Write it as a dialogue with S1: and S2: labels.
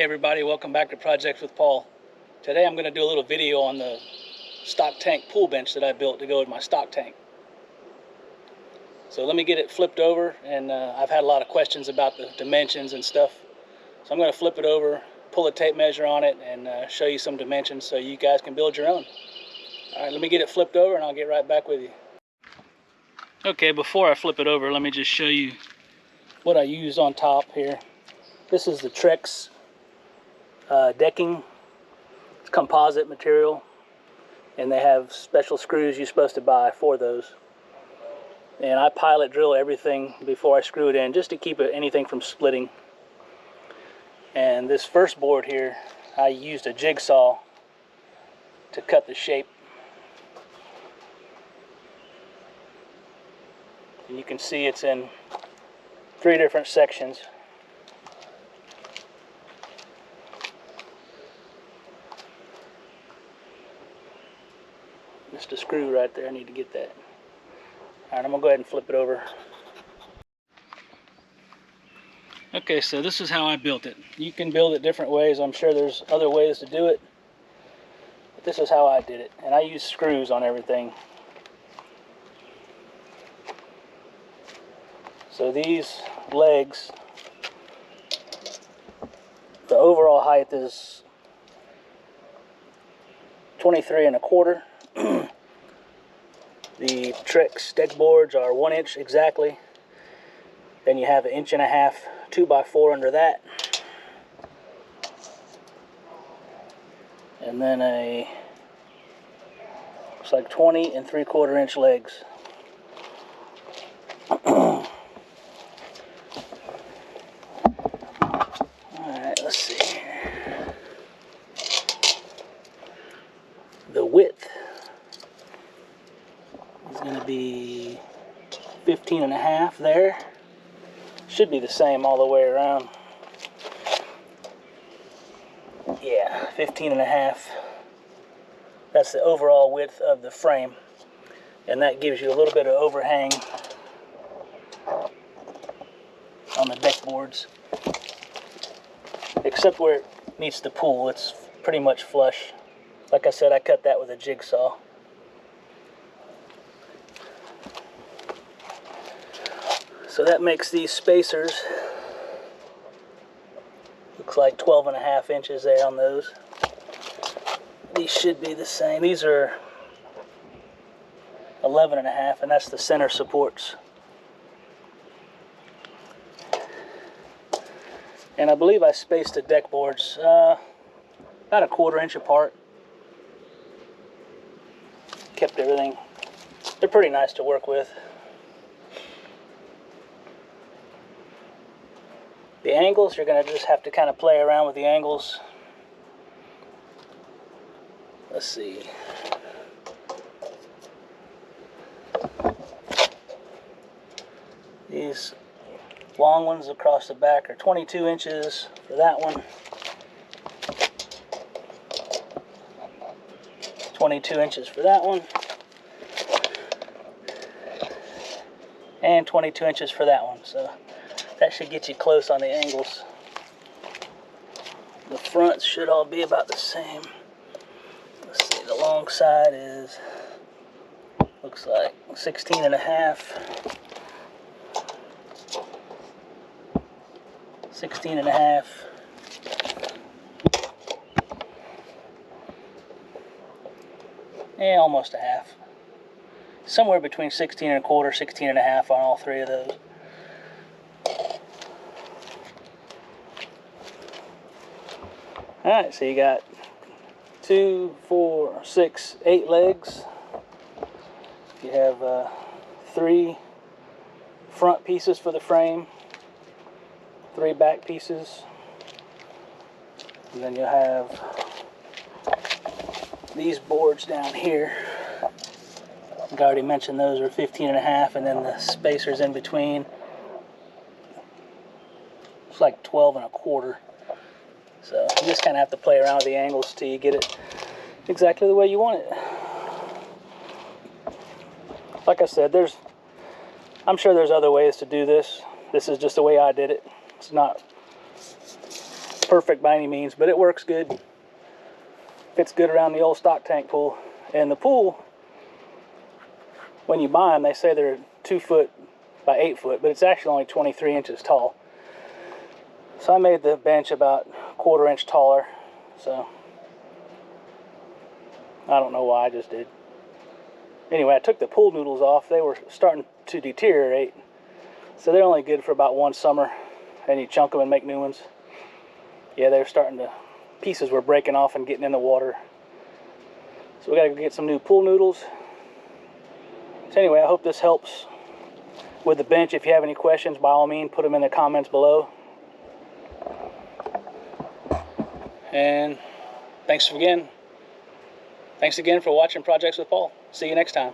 S1: everybody, welcome back to Projects with Paul. Today I'm going to do a little video on the stock tank pool bench that I built to go with my stock tank. So let me get it flipped over, and I've had a lot of questions about the dimensions and stuff. So I'm going to flip it over, pull a tape measure on it, and show you some dimensions so you guys can build your own. Alright, let me get it flipped over and I'll get right back with you. Okay, before I flip it over, let me just show you what I used on top here. This is the Trex decking. It's composite material, and they have special screws you're supposed to buy for those. And I pilot drill everything before I screw it in, just to keep anything from splitting. And this first board here, I used a jigsaw to cut the shape. And you can see it's in 3 different sections. Just a screw right there, I need to get that. Alright, I'm going to go ahead and flip it over. Okay, so this is how I built it. You can build it different ways. I'm sure there's other ways to do it. But this is how I did it. And I used screws on everything. So these legs, the overall height is 23 1/4. The Trex deck boards are 1 inch exactly. Then you have 1.5 inches 2x4 under that. And then looks like 20 3/4 inch legs. Alright, let's see here. The width is going to be 15.5 there. Should be the same all the way around. Yeah, 15.5. That's the overall width of the frame. And that gives you a little bit of overhang on the deck boards. Except where it meets the pool, it's pretty much flush. Like I said, I cut that with a jigsaw. So that makes these spacers, looks like 12.5 inches there on those. These should be the same. These are 11.5, and that's the center supports. And I believe I spaced the deck boards about 1/4 inch apart. Kept everything. They're pretty nice to work with. The angles, you're going to just have to kind of play around with the angles. Let's see. These long ones across the back are 22 inches for that one. 22 inches for that one. And 22 inches for that one. So that should get you close on the angles. The fronts should all be about the same. Let's see, the long side is, looks like 16.5. 16.5. And almost a half. Somewhere between 16 1/4, 16.5 on all 3 of those. Alright, so you got 2, 4, 6, 8 legs. You have 3 front pieces for the frame, 3 back pieces, and then you'll have these boards down here. I already mentioned those are 15.5, and then the spacers in between, it's like 12 1/4. So you just kind of have to play around with the angles till you get it exactly the way you want it. Like I said, I'm sure there's other ways to do this. This is just the way I did it. It's not perfect by any means, but it works good. Fits good around the old stock tank pool. And the pool, when you buy them, they say they're 2 foot by 8 foot, but it's actually only 23 inches tall. So I made the bench about 1/4 inch taller. So I don't know why, I just did. Anyway, I took the pool noodles off. They were starting to deteriorate. So they're only good for about 1 summer. And you chunk them and make new ones. Yeah, they're starting to, pieces were breaking off and getting in the water. So we gotta go get some new pool noodles. So anyway, I hope this helps with the bench. If you have any questions, by all means, put them in the comments below. And thanks again for watching Projects with Paul. See you next time.